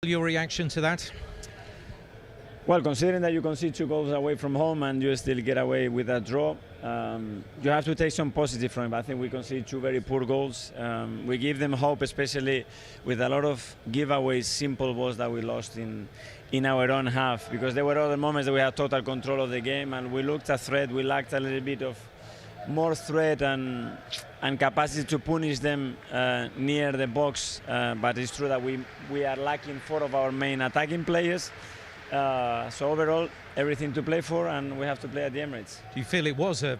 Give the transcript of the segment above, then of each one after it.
Your reaction to that? Well, considering that you concede 2 goals away from home and you still get away with a draw, you have to take some positive from it. I think we conceded 2 very poor goals. We give them hope, especially with a lot of giveaways, simple balls that we lost in our own half, because there were other moments that we had total control of the game and we looked a threat. We lacked a little bit of more threat and capacity to punish them near the box, but it's true that we are lacking 4 of our main attacking players. So overall, everything to play for, and we have to play at the Emirates. Do you feel it was a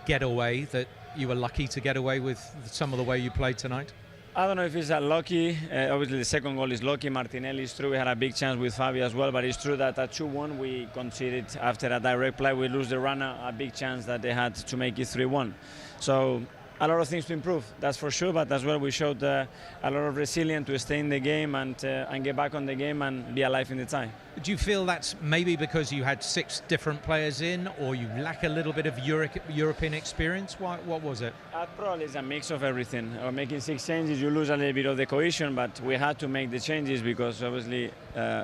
getaway, that you were lucky to get away with some of the way you played tonight? I don't know if it's a lucky. Obviously, the second goal is lucky. Martinelli is true. We had a big chance with Fabio as well, but it's true that at 2-1 we conceded after a direct play. We lose the runner, a big chance that they had to make it 3-1. So a lot of things to improve, that's for sure. But as well, we showed a lot of resilience to stay in the game and get back on the game and be alive in the tie. Do you feel that's maybe because you had 6 different players in, or you lack a little bit of European experience? What was it? Probably it's a mix of everything. Making 6 changes, you lose a little bit of the cohesion, but we had to make the changes because obviously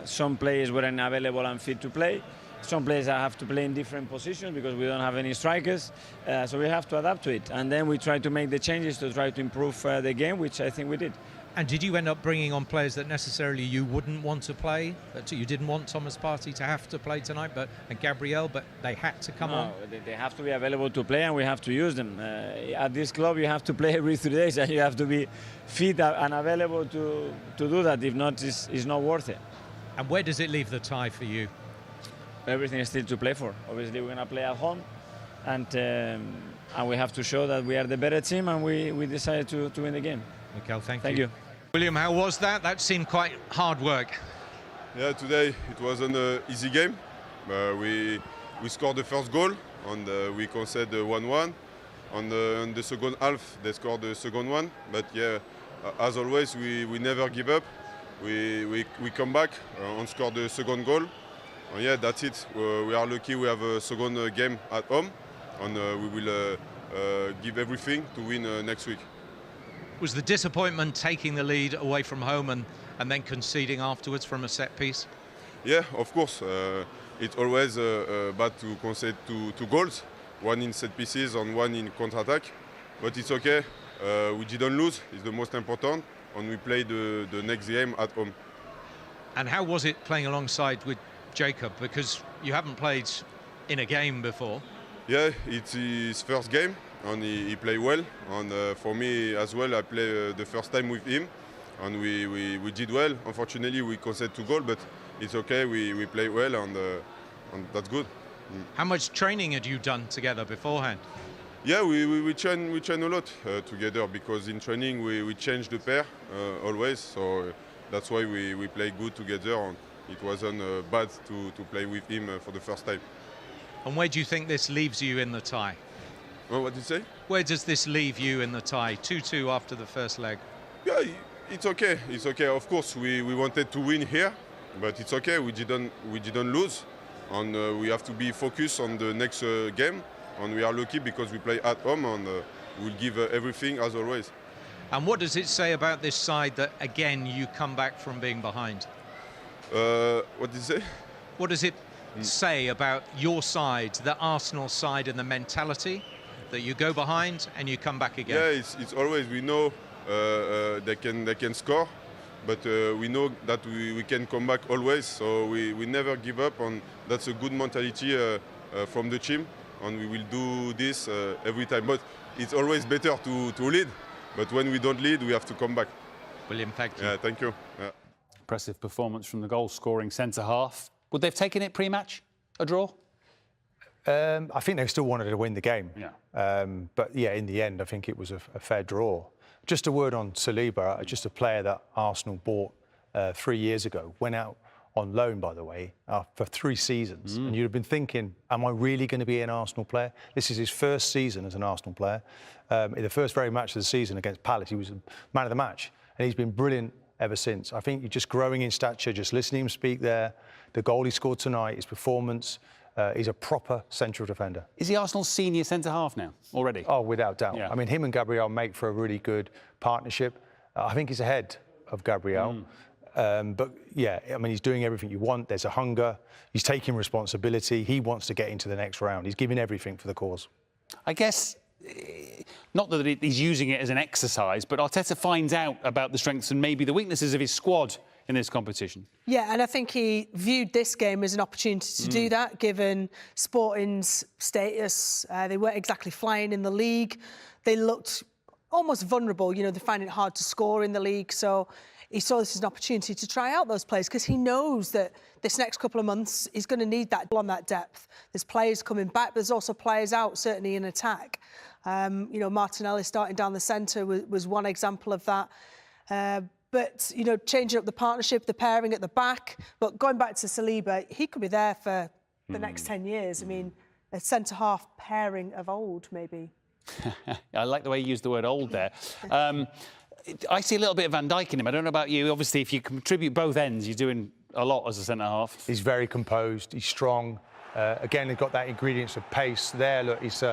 some players weren't available and fit to play. Some players have to play in different positions because we don't have any strikers, so we have to adapt to it. And then we try to make the changes to try to improve the game, which I think we did. And did you end up bringing on players that necessarily you wouldn't want to play? That you didn't want Thomas Partey to have to play tonight, and Gabriel, but they had to come on? They have to be available to play, and we have to use them. At this club, you have to play every 3 days, and you have to be fit and available to do that. If not, it's not worth it. And where does it leave the tie for you? Everything is still to play for. Obviously, we're going to play at home, and we have to show that we are the better team, and we decided to win the game. Mikel, thank you. Thank you. William, how was that? That seemed quite hard work. Yeah, today it wasn't an easy game. We scored the first goal, and we conceded 1-1. On the second half, they scored the second one. But yeah, as always, we never give up. We come back and score the second goal. And yeah, that's it. We are lucky we have a second game at home, and we will give everything to win next week. Was the disappointment taking the lead away from home and then conceding afterwards from a set piece? Yeah, of course. It's always bad to concede 2 goals, 1 in set pieces and 1 in counter-attack. But it's okay. We didn't lose. It's the most important. And we play the next game at home. And how was it playing alongside with Jacob? Because you haven't played in a game before. Yeah, it's his first game. And he played well, and for me as well, I played the first time with him, and we did well. Unfortunately, we conceded 2 goals, but it's okay. We played well, and that's good. How much training had you done together beforehand? Yeah, we train a lot together, because in training we change the pair always. So that's why we play good together, and it wasn't bad to play with him for the first time. And where do you think this leaves you in the tie? Well, what did you say? Where does this leave you in the tie? 2-2 after the first leg. Yeah, it's okay. It's okay. Of course, we wanted to win here, but it's okay. We didn't lose, and we have to be focused on the next game. And we are lucky because we play at home, and we'll give everything as always. And what does it say about this side that again you come back from being behind? What did you say? What does it say about your side, the Arsenal side, and the mentality that you go behind and you come back again? Yeah, it's always, we know they can score, but we know that we can come back always. So we never give up, and that's a good mentality from the team, and we will do this every time. But it's always better to lead, but when we don't lead, we have to come back. William, thank you. Yeah, thank you. Yeah. Impressive performance from the goal-scoring centre-half. Would they have taken it pre-match, a draw? I think they still wanted to win the game. Yeah. But yeah, in the end, I think it was a fair draw. Just a word on Saliba, just a player that Arsenal bought 3 years ago, went out on loan, by the way, for 3 seasons. And you'd have been thinking, am I really going to be an Arsenal player? This is his first season as an Arsenal player. In the first very match of the season against Palace, he was man of the match. And he's been brilliant ever since. I think you're just growing in stature, just listening to him speak there. The goal he scored tonight, his performance, he's a proper central defender. Is he Arsenal's senior centre-half now, already? Oh, without doubt. Yeah. I mean, him and Gabriel make for a really good partnership. I think he's ahead of Gabriel. But yeah, I mean, he's doing everything you want. There's a hunger. He's taking responsibility. He wants to get into the next round. He's giving everything for the cause. I guess, not that he's using it as an exercise, but Arteta finds out about the strengths and maybe the weaknesses of his squad in this competition. Yeah, and I think he viewed this game as an opportunity to do that, given Sporting's status. They weren't exactly flying in the league. They looked almost vulnerable. You know, they find it hard to score in the league. So he saw this as an opportunity to try out those players because he knows that this next couple of months he's going to need that on that depth. There's players coming back, but there's also players out, certainly in attack. You know, Martinelli starting down the centre was one example of that. But, you know, changing up the partnership, the pairing at the back. But going back to Saliba, he could be there for the next 10 years. I mean, a centre-half pairing of old, maybe. I like the way you used the word old there. I see a little bit of Van Dijk in him. I don't know about you. Obviously, if you contribute both ends, you're doing a lot as a centre-half. He's very composed. He's strong. Again, he's got that ingredients of pace there. Look, he's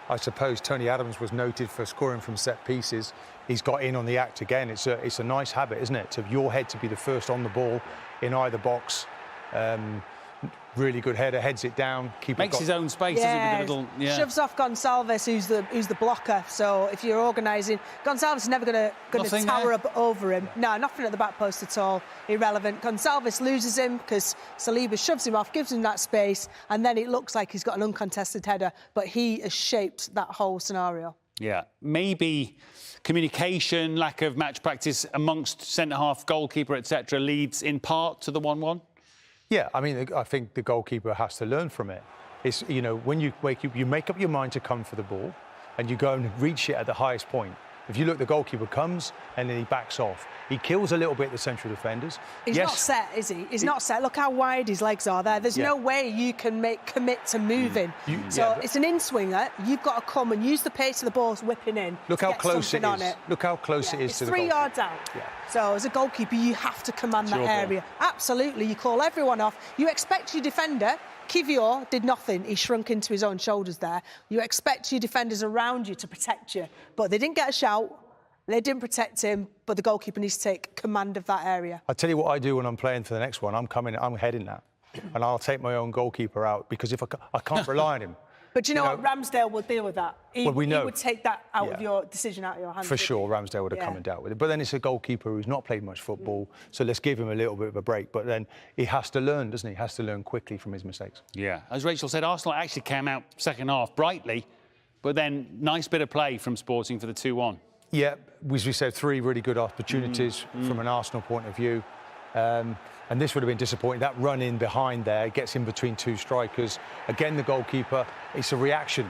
I suppose Tony Adams was noted for scoring from set pieces. He's got in on the act again. It's a nice habit, isn't it? To your head to be the first on the ball in either box. Really good header, heads it down. Makes his own space, doesn't he? Shoves off Gonçalves, who's the blocker. So if you're organising, Gonçalves is never going to tower up over him. No, nothing at the back post at all. Irrelevant. Gonçalves loses him because Saliba shoves him off, gives him that space, and then it looks like he's got an uncontested header. But he has shaped that whole scenario. Yeah, maybe communication, lack of match practice amongst centre-half, goalkeeper, etc., leads in part to the 1-1. Yeah, I mean, I think the goalkeeper has to learn from it. It's, you know, when you wake up, you make up your mind to come for the ball and you go and reach it at the highest point. If you look, the goalkeeper comes and then he backs off. He kills a little bit the central defenders. He's not set, is he? He's not set. Look how wide his legs are there. There's no way you can commit to moving. It's an in-swinger. You've got to come and use the pace of the ball whipping in. Look how close it is. Look how close it is to the goal. It's 3 yards out. Yeah. So as a goalkeeper, you have to command that area. Absolutely. You call everyone off. You expect your defender. Kivior did nothing. He shrunk into his own shoulders there. You expect your defenders around you to protect you, but they didn't get a shout. They didn't protect him, but the goalkeeper needs to take command of that area. I'll tell you what I do when I'm playing for the next one. I'm heading that, and I'll take my own goalkeeper out because if I can't rely on him. But you know what? Ramsdale will deal with that. He would take that out of your decision out of your hands. For sure, Ramsdale would have come and dealt with it. But then it's a goalkeeper who's not played much football, so let's give him a little bit of a break. But then he has to learn, doesn't he? He has to learn quickly from his mistakes. Yeah. As Rachel said, Arsenal actually came out second half brightly, but then nice bit of play from Sporting for the 2-1. Yeah, as we said, 3 really good opportunities from an Arsenal point of view. And this would have been disappointing. That run in behind there gets in between 2 strikers. Again, the goalkeeper, it's a reaction,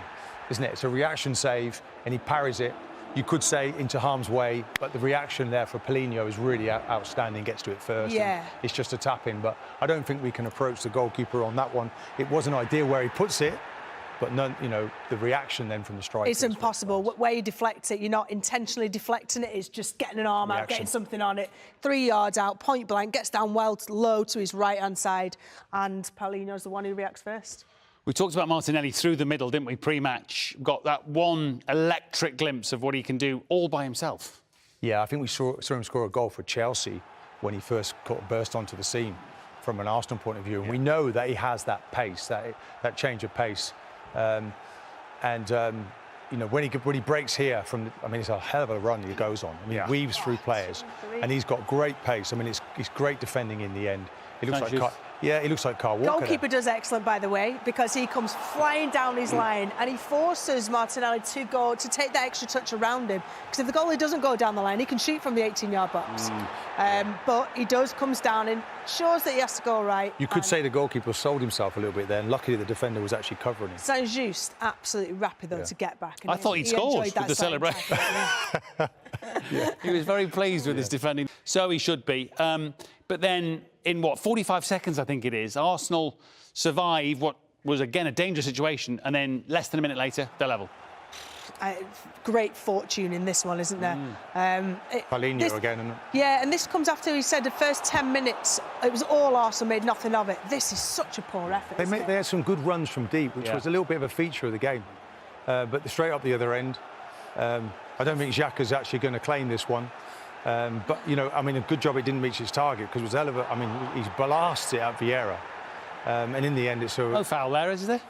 isn't it? It's a reaction save, and he parries it. You could say into harm's way, but the reaction there for Paulinho is really outstanding, gets to it first. Yeah. It's just a tap-in, but I don't think we can approach the goalkeeper on that one. It wasn't ideal where he puts it, but none, you know, the reaction then from the striker. It's impossible. Where you deflect it, you're not intentionally deflecting it. It's just getting an arm out, getting something on it. 3 yards out, point blank, gets down well low to his right-hand side, and Paulinho's the one who reacts first. We talked about Martinelli through the middle, didn't we, pre-match? Got that one electric glimpse of what he can do all by himself. Yeah, I think we saw him score a goal for Chelsea when he first burst onto the scene from an Arsenal point of view. And we know that he has that pace, that change of pace. You know, when he breaks here from, I mean, it's a hell of a run he goes on. I mean, he weaves through players, and he's got great pace. I mean, it's great defending in the end. He looks he looks like Carl Walker. Goalkeeper does excellent, by the way, because he comes flying down his line and he forces Martinelli to take that extra touch around him. Because if the goalie doesn't go down the line, he can shoot from the 18-yard box. But he comes down and shows that he has to go right. You could say the goalkeeper sold himself a little bit there, and luckily the defender was actually covering him. Saint-Just absolutely rapid though to get back. I thought he'd scored with the celebration. He was very pleased with his defending. So he should be. But then, in 45 seconds, I think it is, Arsenal survive what was, again, a dangerous situation, and then less than a minute later, they're level. Great fortune in this one, isn't there? Paulinho again, isn't it? Yeah, and this comes after he said the first 10 minutes, it was all Arsenal, made nothing of it. This is such a poor effort. They had some good runs from deep, which was a little bit of a feature of the game. But straight up the other end, I don't think Xhaka's actually going to claim this one. But, you know, I mean, a good job it didn't reach its target because it was hell of a... I mean, he's blasted it at Vieira. And in the end, it's a... No foul there, is there?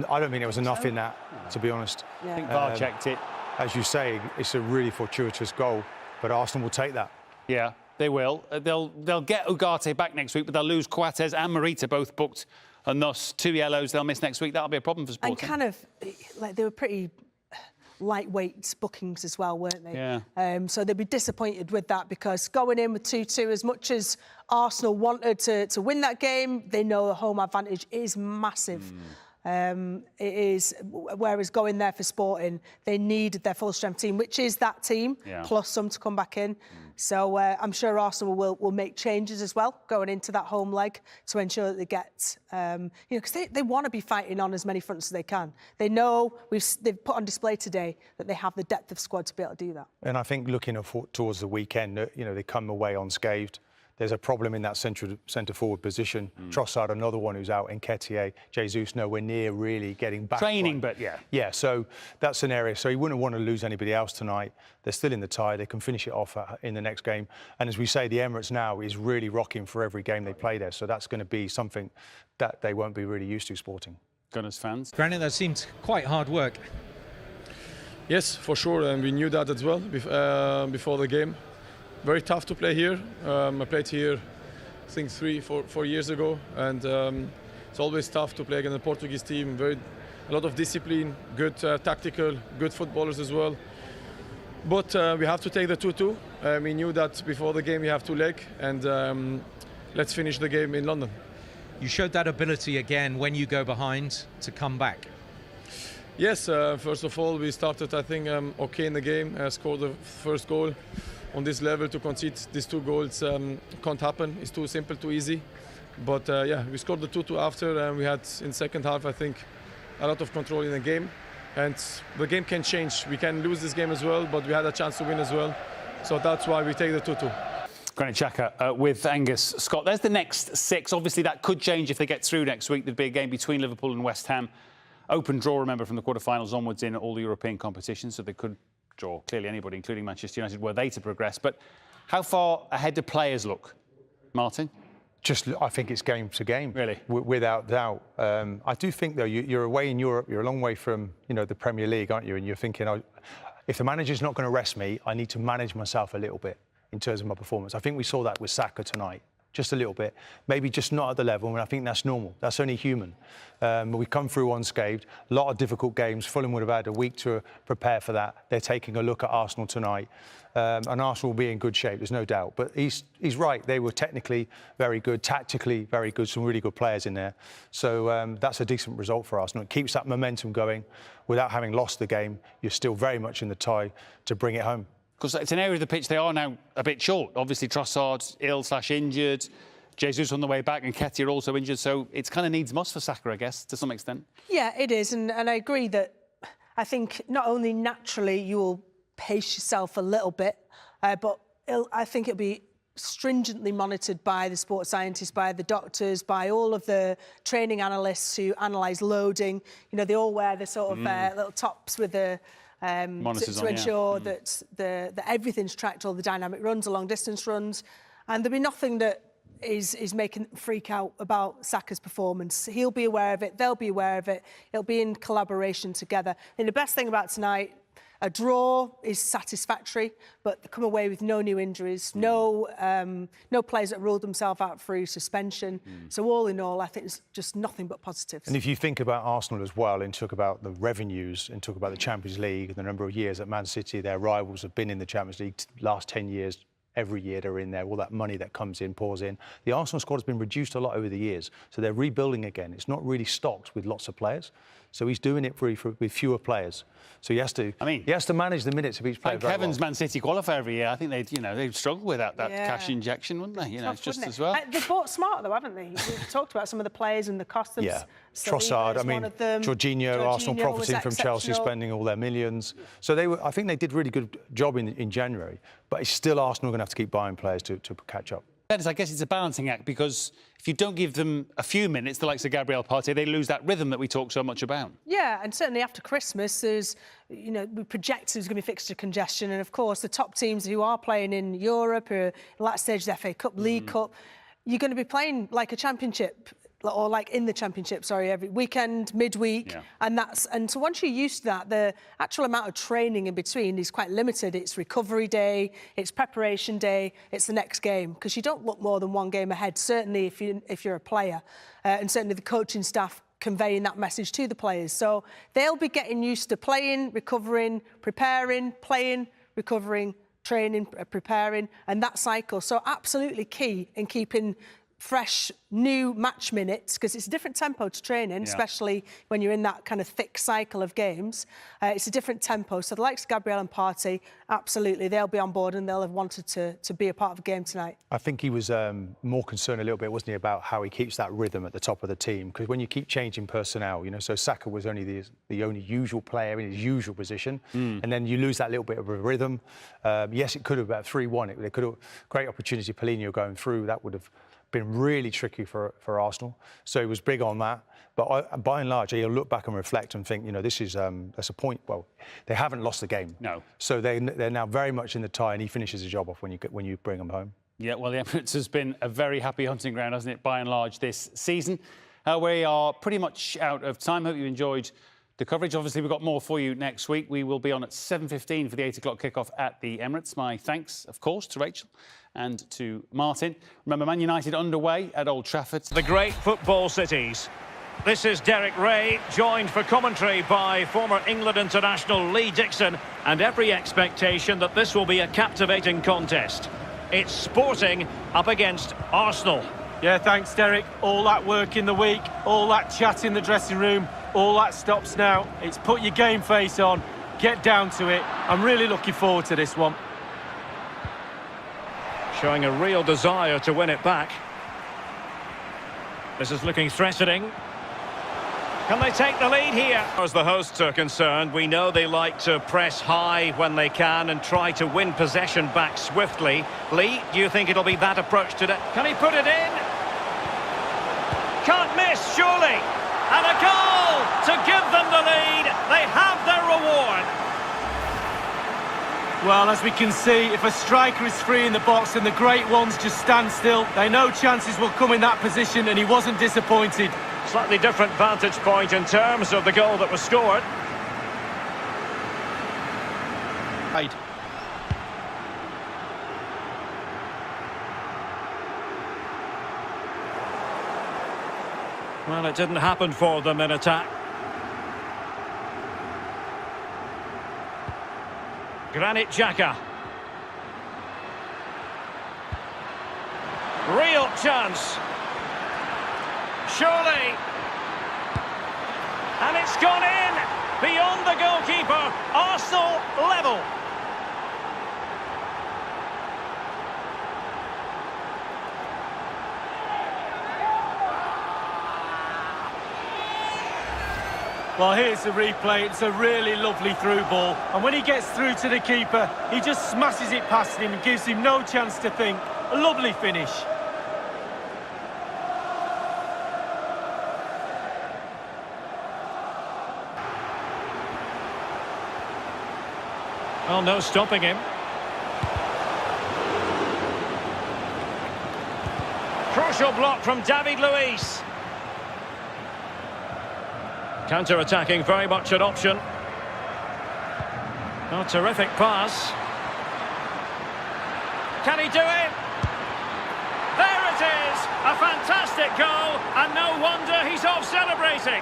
I don't think there was enough in that, to be honest. Yeah. I think VAR checked it. As you say, it's a really fortuitous goal, but Arsenal will take that. Yeah, they will. They'll get Ugarte back next week, but they'll lose Coates and Morita, both booked, and thus 2 yellows they'll miss next week. That'll be a problem for Sporting. And kind of, like, they were pretty lightweight bookings as well, weren't they? Yeah. So they'd be disappointed with that because going in with 2-2, as much as Arsenal wanted to win that game, they know the home advantage is massive. It is, whereas going there for Sporting, they needed their full-strength team, which is that team, plus some to come back in. So I'm sure Arsenal will make changes as well going into that home leg to ensure that they get, you know, because they want to be fighting on as many fronts as they can. They know they've put on display today that they have the depth of squad to be able to do that. And I think looking towards the weekend, you know, they come away unscathed. There's a problem in that centre-forward position. Trossard, another one who's out, Nketiah, Jesus nowhere near really getting back. Training, but yeah. Yeah, so that's an area. So he wouldn't want to lose anybody else tonight. They're still in the tie. They can finish it off in the next game. And as we say, the Emirates now is really rocking for every game they play there. So that's going to be something that they won't be really used to, Sporting. Gunners fans. Granit, that seemed quite hard work. Yes, for sure, and we knew that as well before the game. Very tough to play here. I played here, I think 3-4 years ago, and it's always tough to play against a Portuguese team. A lot of discipline, good tactical, good footballers as well. But we have to take the 2-2. We knew that before the game we have 2 legs, and let's finish the game in London. You showed that ability again when you go behind to come back. Yes, first of all, we started, I think, okay in the game, scored the first goal. On this level, to concede these 2 goals can't happen. It's too simple, too easy. But yeah, we scored the 2-2 after, and we had in second half, I think, a lot of control in the game. And the game can change. We can lose this game as well, but we had a chance to win as well. So that's why we take the 2-2. Granit Xhaka with Angus Scott. There's the next 6. Obviously, that could change if they get through next week. There'd be a game between Liverpool and West Ham. Open draw, remember, from the quarterfinals onwards in all the European competitions, so they could draw clearly anybody, including Manchester United, were they to progress. But how far ahead do players look, Martin? Just, I think it's game to game. Really? Without doubt. I do think, though, you're away in Europe, you're a long way from, you know, the Premier League, aren't you? And you're thinking, oh, if the manager's not going to rest me, I need to manage myself a little bit in terms of my performance. I think we saw that with Saka tonight. Just a little bit, maybe just not at the level, and I think that's normal. That's only human. We come through unscathed, a lot of difficult games. Fulham would have had a week to prepare for that. They're taking a look at Arsenal tonight, and Arsenal will be in good shape, there's no doubt. But he's right, they were technically very good, tactically very good, some really good players in there. So that's a decent result for Arsenal. It keeps that momentum going. Without having lost the game, you're still very much in the tie to bring it home. Because it's an area of the pitch they are now a bit short. Obviously, Trossard ill/injured, Jesus on the way back, and Nketiah also injured. So it's kind of needs must for Saka, I guess, to some extent. Yeah, it is. And I agree that I think not only naturally you will pace yourself a little bit, but I think it'll be stringently monitored by the sports scientists, by the doctors, by all of the training analysts who analyse loading. You know, they all wear the sort of little tops with the... to ensure that everything's tracked, all the dynamic runs, the long distance runs, and there'll be nothing that is making them freak out about Saka's performance. He'll be aware of it, they'll be aware of it, it'll be in collaboration together. And the best thing about tonight, a draw is satisfactory, but they come away with no new injuries, no players that ruled themselves out through suspension. So all in all, I think it's just nothing but positives. And if you think about Arsenal as well, and talk about the revenues, and talk about the Champions League, and the number of years that Man City, their rivals, have been in the Champions League last 10 years, every year they're in there, all that money that comes in, pours in. The Arsenal squad has been reduced a lot over the years, so they're rebuilding again. It's not really stocked with lots of players, so he's doing it with fewer players. So he has to manage the minutes of each player. Thank heavens Man City qualify every year. I think they'd struggle with that cash injection, wouldn't they? It's just as well. They've bought smart though, haven't they? We've talked about some of the players and the cost. Yeah, Trossard. Jorginho, Arsenal profiting from Chelsea spending all their millions. So I think they did a really good job in January. But it's still Arsenal going to have to keep buying players to catch up. I guess it's a balancing act, because if you don't give them a few minutes, the likes of Gabriel Partey, they lose that rhythm that we talk so much about. Yeah, and certainly after Christmas, there's, we project there's going to be fixture congestion, and of course the top teams who are playing in Europe, or last stage of the FA Cup, League Cup, you're going to be playing like a championship, or like in the championship, sorry, every weekend, midweek, and so once you're used to that, the actual amount of training in between is quite limited. It's recovery day, it's preparation day, it's the next game, because you don't look more than one game ahead, certainly if you're a player, and certainly the coaching staff conveying that message to the players. So they'll be getting used to playing, recovering, preparing, playing, recovering, training, preparing, and that cycle. So absolutely key in keeping fresh, new match minutes, because it's a different tempo to training, especially when you're in that kind of thick cycle of games. It's a different tempo. So the likes of Gabriel and Partey, absolutely, they'll be on board and they'll have wanted to be a part of a game tonight. I think he was more concerned a little bit, wasn't he, about how he keeps that rhythm at the top of the team, because when you keep changing personnel, so Xhaka was only the only usual player in his usual position, and then you lose that little bit of a rhythm. Yes, it could have about 3-1. It could have great opportunity. Paulinho going through, that would have been really tricky for Arsenal. So he was big on that. But by and large, he'll look back and reflect and think, this is that's a point. Well, they haven't lost the game. No. So they're now very much in the tie, and he finishes his job off when you bring them home. Yeah, well, the Emirates has been a very happy hunting ground, hasn't it, by and large, this season. We are pretty much out of time. Hope you enjoyed the coverage. Obviously, we've got more for you next week. We will be on at 7:15 for the 8 o'clock kickoff at the Emirates. My thanks, of course, to Rachel and to Martin. Remember, Man United underway at Old Trafford. The great football cities. This is Derek Ray, joined for commentary by former England international Lee Dixon, and every expectation that this will be a captivating contest. It's Sporting up against Arsenal. Yeah, thanks, Derek. All that work in the week, all that chat in the dressing room, all that stops now. It's put your game face on, get down to it. I'm really looking forward to this one. Showing a real desire to win it back. This is looking threatening. Can they take the lead here? As the hosts are concerned, we know they like to press high when they can and try to win possession back swiftly. Lee, do you think it'll be that approach today? Can he put it in? Can't miss, surely. And a goal to give them the lead. They have their reward. Well, as we can see, if a striker is free in the box and the great ones just stand still, they know chances will come in that position, and he wasn't disappointed. Slightly different vantage point in terms of the goal that was scored. Right. Well, it didn't happen for them in attack. Granit Xhaka. Real chance. Surely. And it's gone in. Beyond the goalkeeper. Arsenal level. Well, here's the replay. It's a really lovely through ball. And when he gets through to the keeper, he just smashes it past him and gives him no chance to think. A lovely finish. Well, no stopping him. Crucial block from David Luiz. Counter-attacking, very much an option. Oh, terrific pass. Can he do it? There it is! A fantastic goal, and no wonder he's off celebrating.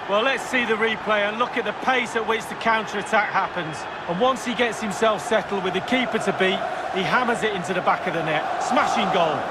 Well, let's see the replay and look at the pace at which the counter-attack happens. And once he gets himself settled with the keeper to beat, he hammers it into the back of the net. Smashing goal.